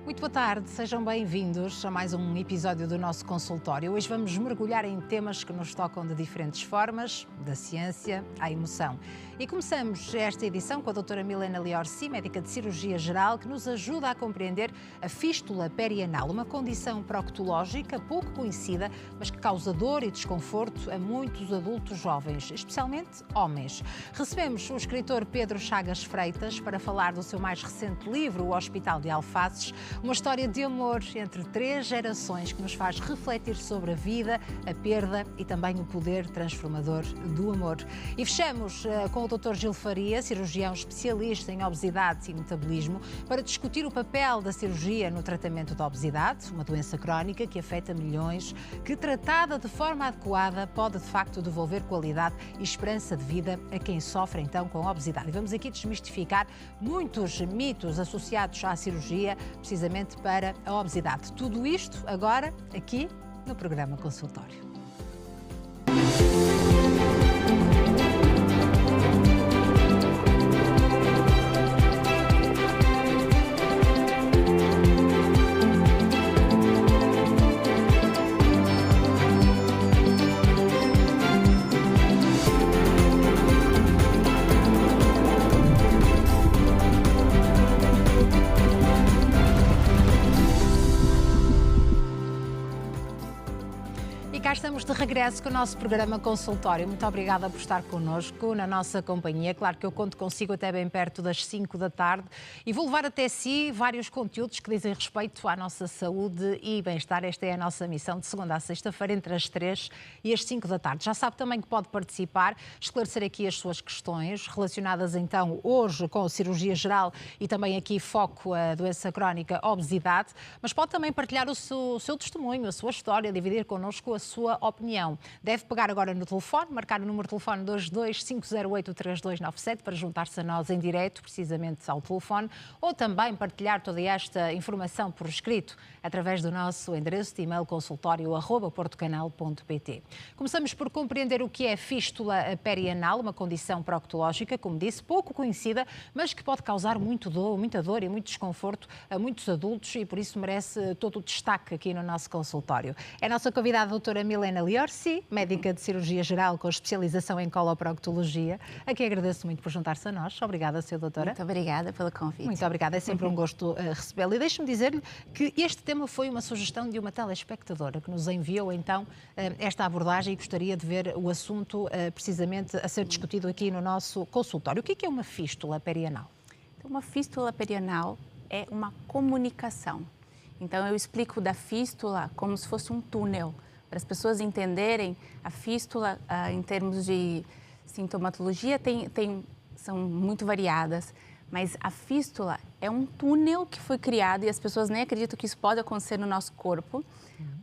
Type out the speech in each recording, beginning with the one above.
Muito boa tarde, sejam bem-vindos a mais um episódio do nosso consultório. Hoje vamos mergulhar em temas que nos tocam de diferentes formas, da ciência à emoção. E começamos esta edição com a doutora Milena Liorsi, médica de cirurgia geral, que nos ajuda a compreender a fístula perianal, uma condição proctológica pouco conhecida, mas que causa dor e desconforto a muitos adultos jovens, especialmente homens. Recebemos o escritor Pedro Chagas Freitas para falar do seu mais recente livro, O Hospital de Alfaces, uma história de amor entre 3 gerações que nos faz refletir sobre a vida, a perda e também o poder transformador do amor. E fechamos com o Dr. Gil Faria, cirurgião especialista em obesidade e metabolismo, para discutir o papel da cirurgia no tratamento da obesidade, uma doença crónica que afeta milhões, que tratada de forma adequada pode de facto devolver qualidade e esperança de vida a quem sofre então com a obesidade. E vamos aqui desmistificar muitos mitos associados à cirurgia, precisamente para a obesidade. Tudo isto agora aqui no programa Consultório. Cá estamos de regresso com o nosso programa Consultório. Muito obrigada por estar connosco, na nossa companhia. Claro que eu conto consigo até bem perto das 5 da tarde e vou levar até si vários conteúdos que dizem respeito à nossa saúde e bem-estar. Esta é a nossa missão de segunda a sexta-feira, entre as 3 e as 5 da tarde. Já sabe também que pode participar, esclarecer aqui as suas questões relacionadas então hoje com a cirurgia geral e também aqui foco a doença crónica, a obesidade, mas pode também partilhar o seu testemunho, a sua história, dividir connosco a sua opinião. Deve pegar agora no telefone, marcar o número de telefone 225083297 para juntar-se a nós em direto, precisamente ao telefone, ou também partilhar toda esta informação por escrito através do nosso endereço de e-mail consultório@portocanal.pt. Começamos por compreender o que é fístula perianal, uma condição proctológica, como disse, pouco conhecida, mas que pode causar muita dor e muito desconforto a muitos adultos e por isso merece todo o destaque aqui no nosso consultório. É a nossa convidada, a doutora Milena Liorsi, médica de cirurgia geral com especialização em coloproctologia, a quem agradeço muito por juntar-se a nós. Obrigada, Sra. Doutora. Muito obrigada pelo convite. Muito obrigada, é sempre um gosto recebê-la. E deixe-me dizer-lhe que este tema foi uma sugestão de uma telespectadora que nos enviou então esta abordagem e gostaria de ver o assunto precisamente a ser discutido aqui no nosso consultório. O que é uma fístula perianal? Então, uma fístula perianal é uma comunicação. Então, eu explico da fístula como se fosse um túnel. Para as pessoas entenderem, a fístula, em termos de sintomatologia, são muito variadas, mas a fístula é um túnel que foi criado, e as pessoas nem acreditam que isso pode acontecer no nosso corpo,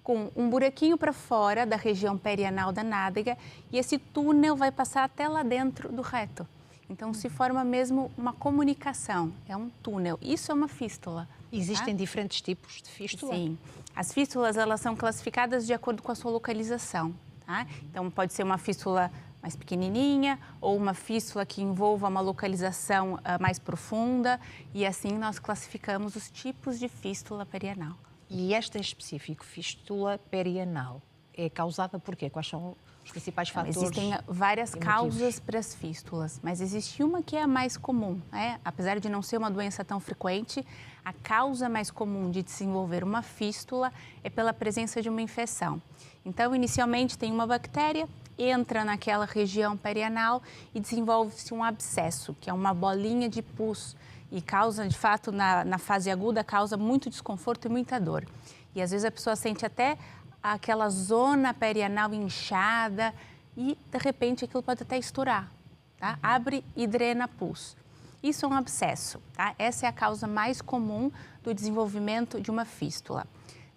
com um buraquinho para fora da região perianal da nádega, e esse túnel vai passar até lá dentro do reto. Então, se forma mesmo uma comunicação, é um túnel. Isso é uma fístula. Existem diferentes tipos de fístula? Sim. As fístulas, elas são classificadas de acordo com a sua localização, tá? Então, pode ser uma fístula mais pequenininha ou uma fístula que envolva uma localização mais profunda, e assim nós classificamos os tipos de fístula perianal. E esta em específico, fístula perianal, é causada por quê? Quais são os principais fatores? Existem várias causas para as fístulas, mas existe uma que é a mais comum, né? Apesar de não ser uma doença tão frequente, a causa mais comum de desenvolver uma fístula é pela presença de uma infecção. Então, inicialmente tem uma bactéria, entra naquela região perianal e desenvolve-se um abscesso, que é uma bolinha de pus, e causa, de fato, na fase aguda, causa muito desconforto e muita dor. E às vezes a pessoa sente até aquela zona perianal inchada e, de repente, aquilo pode até estourar, tá? Abre e drena pus. Isso é um abscesso, tá? Essa é a causa mais comum do desenvolvimento de uma fístula.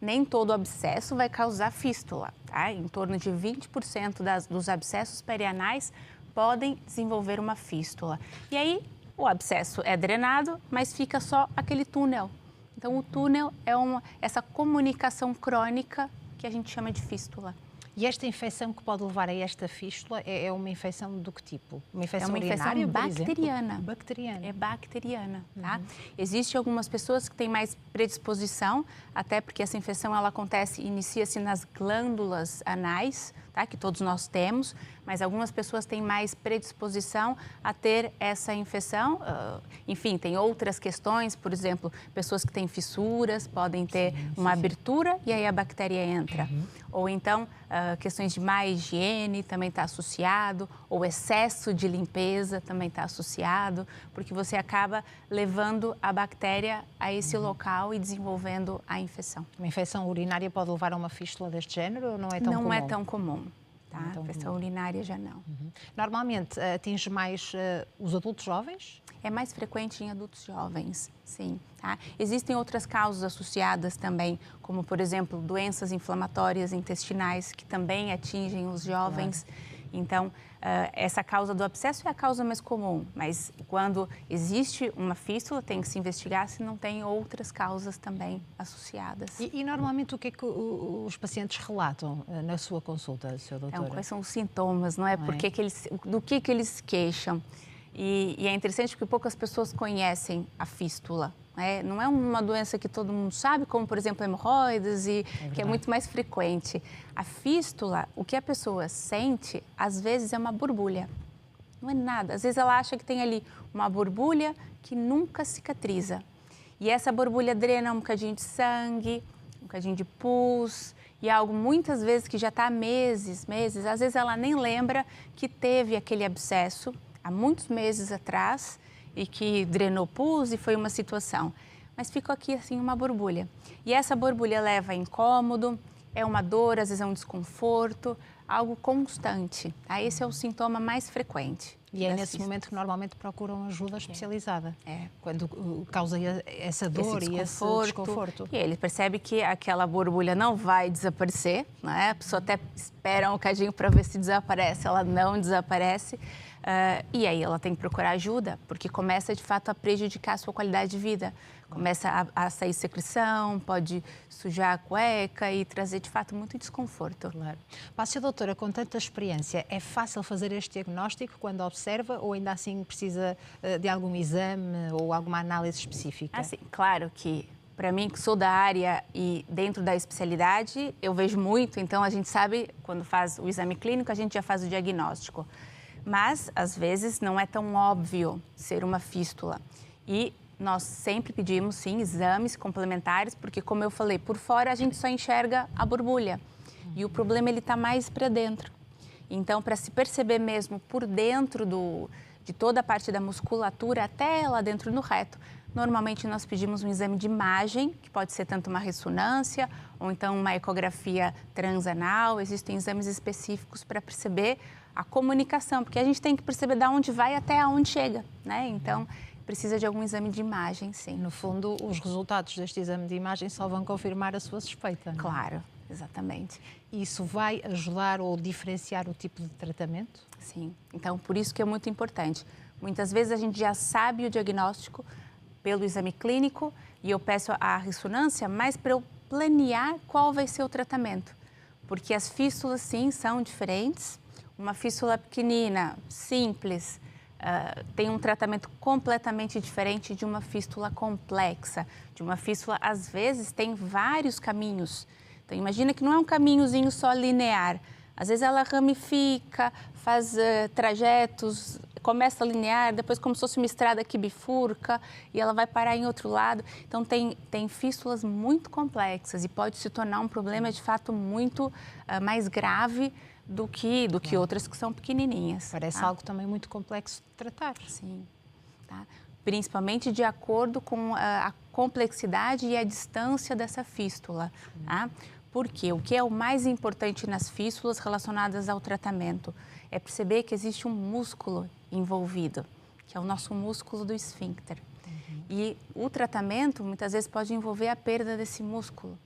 Nem todo abscesso vai causar fístula, tá? Em torno de 20% dos abscessos perianais podem desenvolver uma fístula. E aí, o abscesso é drenado, mas fica só aquele túnel. Então, o túnel é essa comunicação crônica que a gente chama de fístula. E esta infecção que pode levar a esta fístula é uma infecção do que tipo? Uma infecção urinária, bacteriana. Bacteriana. É bacteriana, tá? Existem algumas pessoas que têm mais predisposição, até porque essa infecção ela inicia-se nas glândulas anais, tá? Que todos nós temos, mas algumas pessoas têm mais predisposição a ter essa infecção. Enfim, tem outras questões, por exemplo, pessoas que têm fissuras podem ter uma abertura e aí a bactéria entra. Ou então, questões de má higiene também está associado, ou excesso de limpeza também está associado, porque você acaba levando a bactéria a esse local e desenvolvendo a infecção. Uma infecção urinária pode levar a uma fístula deste género ou não é tão comum? Não é tão comum. Tá? A infecção urinária já não. Normalmente atinge mais os adultos jovens? É mais frequente em adultos jovens, sim. Tá? Existem outras causas associadas também, como, por exemplo, doenças inflamatórias intestinais, que também atingem os jovens. Claro. Então, essa causa do abscesso é a causa mais comum, mas quando existe uma fístula, tem que se investigar se não tem outras causas também associadas. E normalmente o que é que os pacientes relatam na sua consulta, Sra. Doutora? Então, quais são os sintomas, não é? Do que eles se queixam? E é interessante porque poucas pessoas conhecem a fístula. Não é uma doença que todo mundo sabe, como, por exemplo, hemorroidas, que é muito mais frequente. A fístula, o que a pessoa sente, às vezes, é uma borbulha. Não é nada. Às vezes, ela acha que tem ali uma borbulha que nunca cicatriza. E essa borbulha drena um bocadinho de sangue, um bocadinho de pus, e é algo, muitas vezes, que já está há meses. Às vezes, ela nem lembra que teve aquele abscesso há muitos meses atrás e que drenou pus e foi uma situação. Mas ficou aqui assim uma borbulha. E essa borbulha leva a incômodo, é uma dor, às vezes é um desconforto, algo constante. Esse é o sintoma mais frequente. E é nesse momento que normalmente procuram ajuda especializada. Quando causa essa dor e esse desconforto. E ele percebe que aquela borbulha não vai desaparecer, né? A pessoa até espera um bocadinho para ver se desaparece, ela não desaparece. E aí ela tem que procurar ajuda, porque começa de fato a prejudicar a sua qualidade de vida. Começa a sair secreção, pode sujar a cueca e trazer de fato muito desconforto. Claro. Sra. Doutora, com tanta experiência, é fácil fazer este diagnóstico quando observa ou ainda assim precisa de algum exame ou alguma análise específica? Assim, claro que para mim, que sou da área e dentro da especialidade, eu vejo muito, então a gente sabe, quando faz o exame clínico, a gente já faz o diagnóstico. Mas, às vezes, não é tão óbvio ser uma fístula. E nós sempre pedimos, sim, exames complementares, porque, como eu falei, por fora a gente só enxerga a borbulha. E o problema, ele está mais para dentro. Então, para se perceber mesmo por dentro de toda a parte da musculatura, até lá dentro do reto, normalmente nós pedimos um exame de imagem, que pode ser tanto uma ressonância ou então uma ecografia transanal. Existem exames específicos para perceber a comunicação, porque a gente tem que perceber de onde vai até aonde chega, né? Então, precisa de algum exame de imagem, sim. No fundo, os resultados deste exame de imagem só vão confirmar a sua suspeita, não é? Claro, exatamente. Isso vai ajudar ou diferenciar o tipo de tratamento? Sim, então por isso que é muito importante. Muitas vezes a gente já sabe o diagnóstico pelo exame clínico e eu peço a ressonância, mas para eu planear qual vai ser o tratamento. Porque as fístulas, sim, são diferentes. Uma fístula pequenina, simples, tem um tratamento completamente diferente de uma fístula complexa. De uma fístula, às vezes, tem vários caminhos. Então, imagina que não é um caminhozinho só linear. Às vezes, ela ramifica, faz trajetos, começa linear, depois como se fosse uma estrada que bifurca e ela vai parar em outro lado. Então, tem fístulas muito complexas e pode se tornar um problema, de fato, muito mais grave do que outras que são pequenininhas. Parece algo também muito complexo de tratar. Sim, tá? Principalmente de acordo com a complexidade e a distância dessa fístula. Tá? Porque o que é o mais importante nas fístulas relacionadas ao tratamento é perceber que existe um músculo envolvido, que é o nosso músculo do esfíncter. E o tratamento muitas vezes pode envolver a perda desse músculo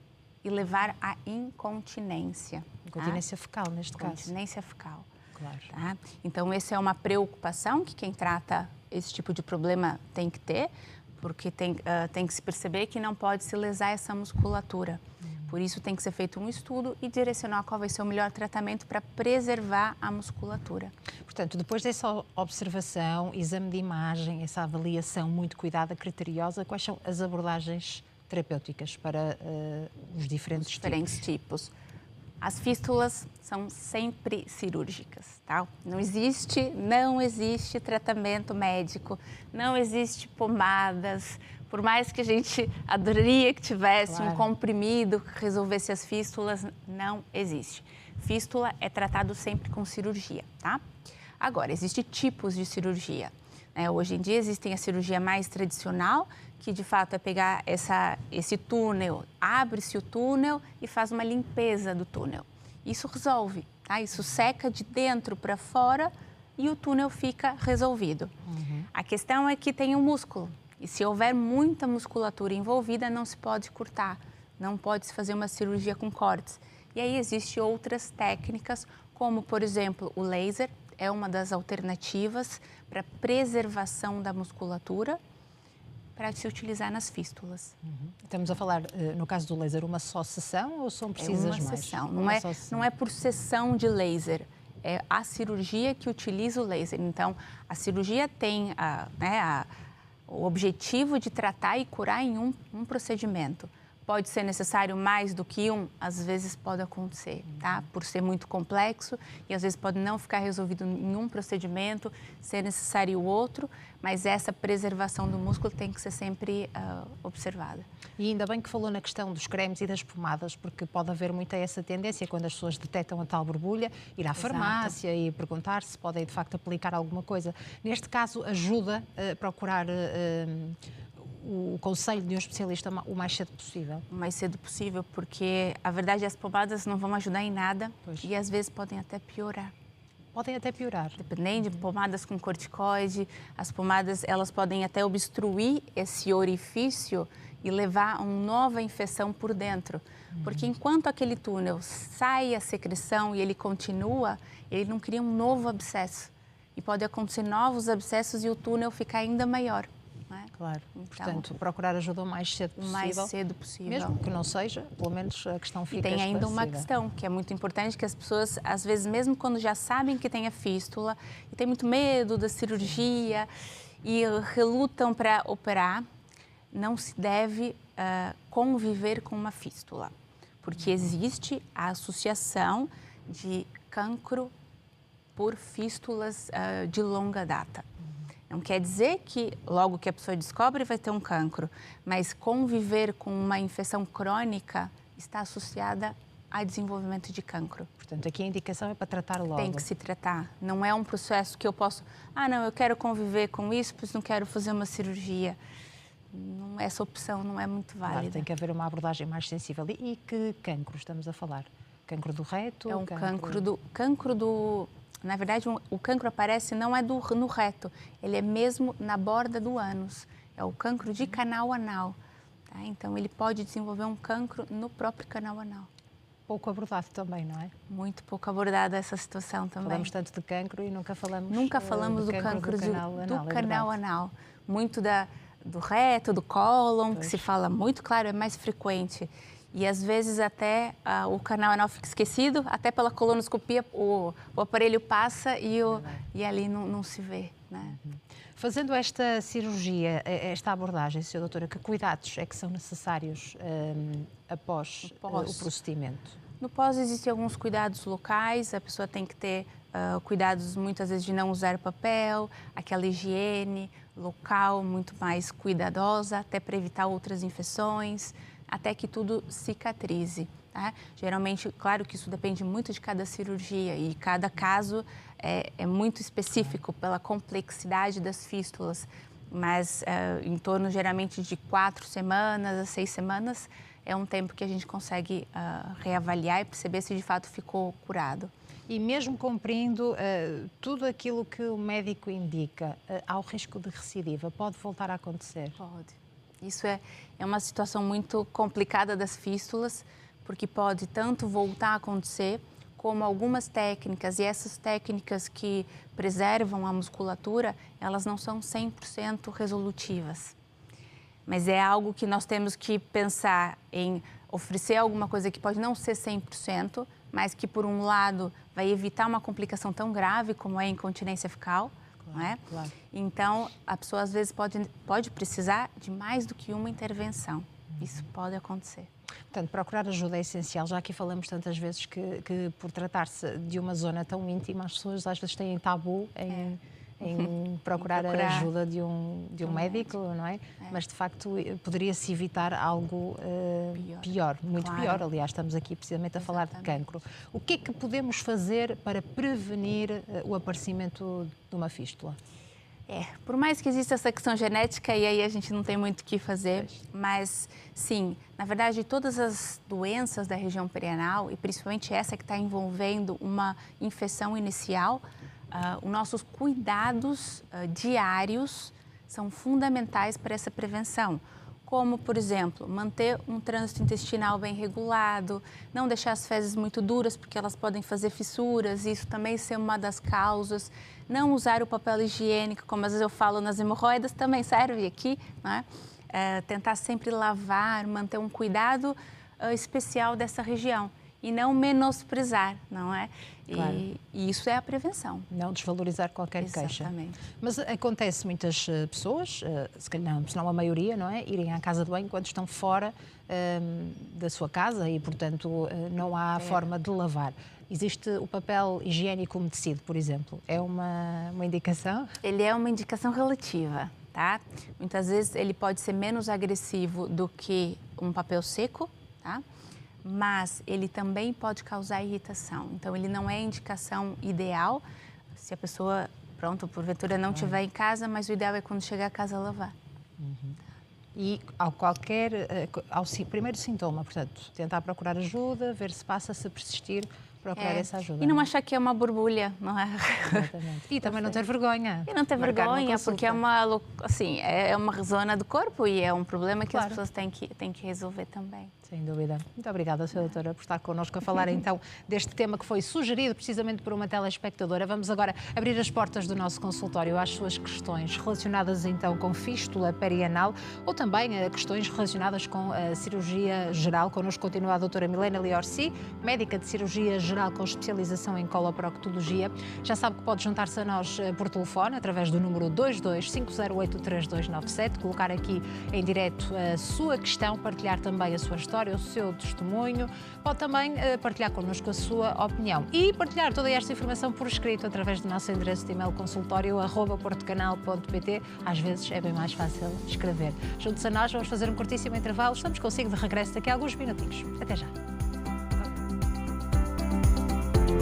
e levar à incontinência. Incontinência fecal, neste caso. Incontinência fecal. Claro. Tá? Então, essa é uma preocupação que quem trata esse tipo de problema tem que ter, porque tem que se perceber que não pode se lesar essa musculatura. Por isso tem que ser feito um estudo e direcionar qual vai ser o melhor tratamento para preservar a musculatura. Portanto, depois dessa observação, exame de imagem, essa avaliação muito cuidada, criteriosa, quais são as abordagens terapêuticas para os diferentes tipos? As fístulas são sempre cirúrgicas, tá? Não existe tratamento médico, não existe pomadas. Por mais que a gente adoraria que tivesse um comprimido que resolvesse as fístulas, não existe. Fístula é tratado sempre com cirurgia, tá? Agora, existem tipos de cirurgia. Hoje em dia existem a cirurgia mais tradicional, que de fato é pegar esse túnel, abre-se o túnel e faz uma limpeza do túnel. Isso resolve, tá? Isso seca de dentro para fora e o túnel fica resolvido. A questão é que tem um músculo e se houver muita musculatura envolvida, não se pode cortar, não pode se fazer uma cirurgia com cortes. E aí existem outras técnicas, como por exemplo o laser, é uma das alternativas para preservação da musculatura para se utilizar nas fístulas. Estamos a falar, no caso do laser, uma só sessão ou são precisas mais? Sessão. Não é por sessão de laser, é a cirurgia que utiliza o laser. Então, a cirurgia tem o objetivo de tratar e curar em um procedimento. Pode ser necessário mais do que um, às vezes pode acontecer, tá? Por ser muito complexo e às vezes pode não ficar resolvido em um procedimento, ser necessário outro, mas essa preservação do músculo tem que ser sempre observada. E ainda bem que falou na questão dos cremes e das pomadas, porque pode haver muita essa tendência, quando as pessoas detectam a tal borbulha, ir à farmácia e perguntar se podem de facto aplicar alguma coisa. Neste caso, ajuda a procurar o conselho de um especialista o mais cedo possível? O mais cedo possível, porque a verdade é que as pomadas não vão ajudar em nada e às vezes podem até piorar. Podem até piorar. Dependendo de pomadas com corticoide, as pomadas elas podem até obstruir esse orifício e levar a uma nova infecção por dentro. Porque enquanto aquele túnel sai a secreção e ele continua, ele não cria um novo abscesso. E pode acontecer novos abscessos e o túnel ficar ainda maior. Claro, então, portanto, procurar ajuda o mais cedo possível. O mais cedo possível. Mesmo que não seja, pelo menos a questão fica esclarecida. E tem ainda uma esclarecida. questão que é muito importante, que as pessoas, às vezes, mesmo quando já sabem que tem a fístula, e tem muito medo da cirurgia e relutam para operar, não se deve conviver com uma fístula. Porque existe a associação de cancro por fístulas de longa data. Não quer dizer que logo que a pessoa descobre vai ter um cancro, mas conviver com uma infecção crônica está associada a desenvolvimento de cancro. Portanto, aqui a indicação é para tratar logo. Tem que se tratar. Não é um processo que eu posso... não, eu quero conviver com isso, pois não quero fazer uma cirurgia. Não, essa opção não é muito válida. Claro, tem que haver uma abordagem mais sensível. E que cancro estamos a falar? Cancro do reto? É um cancro do... Na verdade, o cancro aparece não é no reto, ele é mesmo na borda do ânus. É o cancro de canal anal. Tá? Então, ele pode desenvolver um cancro no próprio canal anal. Pouco abordado também, não é? Muito pouco abordada essa situação também. Falamos tanto de cancro e nunca falamos do cancro do canal anal. Muito do reto, do cólon, que se fala muito, claro, é mais frequente. E às vezes até o canal anal fica esquecido, até pela colonoscopia o aparelho passa e ali não se vê, né? Fazendo esta cirurgia, esta abordagem, Sra. Doutora, que cuidados é que são necessários após o procedimento? No pós existem alguns cuidados locais, a pessoa tem que ter cuidados muitas vezes de não usar papel, aquela higiene local muito mais cuidadosa, até para evitar outras infecções, até que tudo cicatrize. Tá? Geralmente, claro que isso depende muito de cada cirurgia e cada caso é muito específico pela complexidade das fístulas, mas em torno geralmente de 4 semanas a 6 semanas é um tempo que a gente consegue reavaliar e perceber se de fato ficou curado. E mesmo cumprindo tudo aquilo que o médico indica, há o risco de recidiva? Pode voltar a acontecer? Pode. Isso é uma situação muito complicada das fístulas, porque pode tanto voltar a acontecer, como algumas técnicas, e essas técnicas que preservam a musculatura, elas não são 100% resolutivas. Mas é algo que nós temos que pensar em oferecer alguma coisa que pode não ser 100%, mas que, por um lado, vai evitar uma complicação tão grave como é a incontinência fecal. Não é? Claro. Então, a pessoa, às vezes, pode precisar de mais do que uma intervenção. Isso pode acontecer. Portanto, procurar ajuda é essencial. Já aqui falamos tantas vezes que por tratar-se de uma zona tão íntima, as pessoas às vezes têm tabu em procurar a ajuda de um médico, não é? Mas, de facto, poderia-se evitar algo pior, muito pior. Aliás, estamos aqui precisamente a falar de cancro. O que é que podemos fazer para prevenir o aparecimento de uma fístula? Por mais que exista essa questão genética, e aí a gente não tem muito o que fazer, mas sim, na verdade, todas as doenças da região perianal, e principalmente essa que está envolvendo uma infecção inicial, os nossos cuidados diários são fundamentais para essa prevenção. Como, por exemplo, manter um trânsito intestinal bem regulado, não deixar as fezes muito duras, porque elas podem fazer fissuras, isso também ser uma das causas. Não usar o papel higiênico, como às vezes eu falo nas hemorroidas, também serve aqui, né? Tentar sempre lavar, manter um cuidado especial dessa região e não menosprezar, não é? Claro. E isso é a prevenção. Não desvalorizar qualquer queixa. Exatamente. Mas acontece muitas pessoas, se calhar não a maioria, não é? Irem à casa de banho quando estão fora da sua casa e, portanto, não há forma de lavar. Existe o papel higiênico umedecido, por exemplo. É uma indicação? Ele é uma indicação relativa, tá? Muitas vezes ele pode ser menos agressivo do que um papel seco, tá? Mas ele também pode causar irritação. Então, ele não é a indicação ideal se a pessoa, pronto, porventura não estiver em casa, mas o ideal é quando chegar a casa lavar. E ao primeiro sintoma, portanto, tentar procurar ajuda, ver se passa, se persistir, procurar essa ajuda. E não achar que é uma borbulha, não é? Exatamente. E também não ter vergonha. E não ter vergonha, porque é uma zona do corpo e é um problema que as pessoas têm que resolver também. Sem dúvida. Muito obrigada, Sra. Doutora, por estar connosco a falar então deste tema que foi sugerido precisamente por uma telespectadora. Vamos agora abrir as portas do nosso consultório às suas questões relacionadas então com fístula perianal ou também questões relacionadas com a cirurgia geral. Connosco continua a doutora Milena Liorsi, médica de cirurgia geral com especialização em coloproctologia. Já sabe que pode juntar-se a nós por telefone através do número 22-508-3297, colocar aqui em direto a sua questão, partilhar também a sua história, o seu testemunho, pode também partilhar connosco a sua opinião e partilhar toda esta informação por escrito através do nosso endereço de e-mail consultório@portocanal.pt. Às vezes é bem mais fácil escrever. Junte-se a nós, vamos fazer um curtíssimo intervalo. Estamos consigo de regresso daqui a alguns minutinhos. Até já.